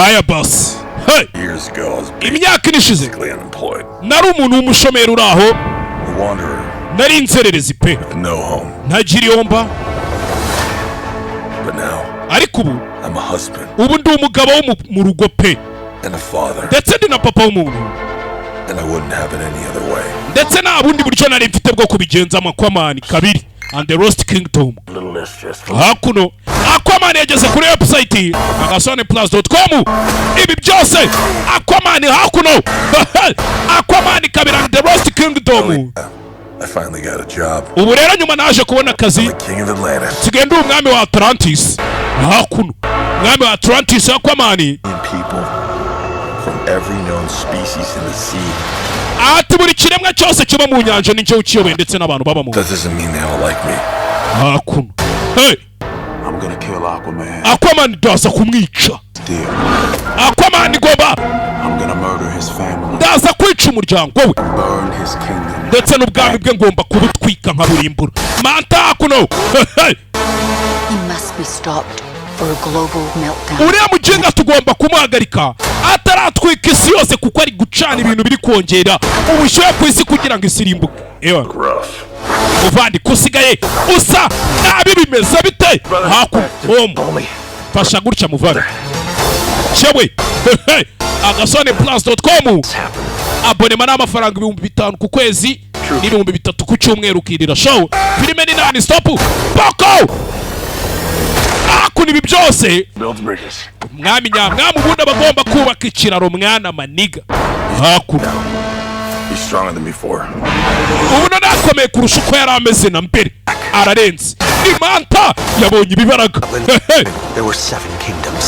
aya boss. Hey, years ago I was imyaka inishize basically unemployed. nari umuntu w'umushomeri uraho, A wanderer. nari inzererezi pe, No home. ntagira yomba. But now Ariko ubu I'm a husband ubu ndi umugabo wo mu rugo pe, and a father, ndetse ndi na papa w'umuntu, and I wouldn't have it any other way. ndetse nta bundi buryo nari mfite bwo kubigenza Aquaman kabiri and the Lost Kingdom. Hakuno Aquaman yageze kuri website agasobanuyefilms.com. Ibi byose Aquaman hakuno Aquaman kabiri and the Lost Kingdom. I finally got a job. Ubu rero nyuma naje kubona akazi, The king of Atlantis. sigenda umwami wa Atlantis. Hakuno umwami wa Atlantis Aquaman. People from every known species in the sea. Ati buri kiremwa cyose kiba mu nyanja ninjye ukiyoboye ndetse n'abantu babamo. That doesn't mean they all like me. Hakuno hey, I'm gonna kill Aquaman. Aquaman ndaza kumwica. Deal. Aquaman igomba, I'm gonna murder his family. ndaza kwica umuryango we Burn his kingdom. ndetse n'ubwami bwe ngomba kubutwika nkaburimbura. Manta hakuno He must be stopped or a global meltdown. uriya mugenga tugomba kumuhagarika ataratwika isi yose, kuko ari gucana ibintu biri kongera ubushyuhe ku isi kugira ngo isi irimbuke. Ewa muvandi kusigaye usa nabi, bimeze bite hakuno? Fasha gutya muvandi chewe agasobanuyefilms.com. abonema n'amafaranga 5,000 ku kwezi n'3,000 ku cyumweru ukirira show filime ni nani stop boko. Hakuno ibi byose mwami nyamwami ubundi abagomba kubaka ikiraro mwana maniga. Hakuno He's stronger than before. ubu nanakomeye kurusha uko yari ameze na mbere, ararenze. Imanta yabonye ibibaraga. There were 7 kingdoms.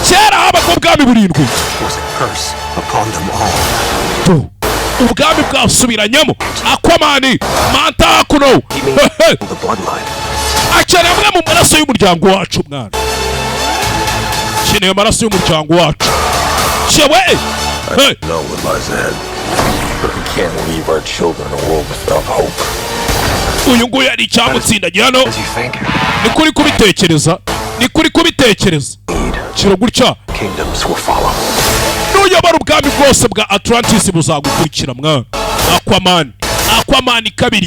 Kera habaga ubwami burindwi, There was a curse upon them all. ubwami bwasubiranyemo. Aquaman Manta hakuno The bloodline. akeneye amwe mu maraso y'umuryango wacu mwana, akeneye amaraso y'umuryango wacu chewe. I know what lies ahead, but we can't leave our children a world without hope. Uyu nguyu ari icyamutsindagiye hano. As you think, Ni kuri kubitekereza, ni kuri kubitekereza. Kiro gutya kingdoms will follow. nuyobora ubwami bwose bwa Atlantis buzagukurikira mwana. Aquaman kabiri.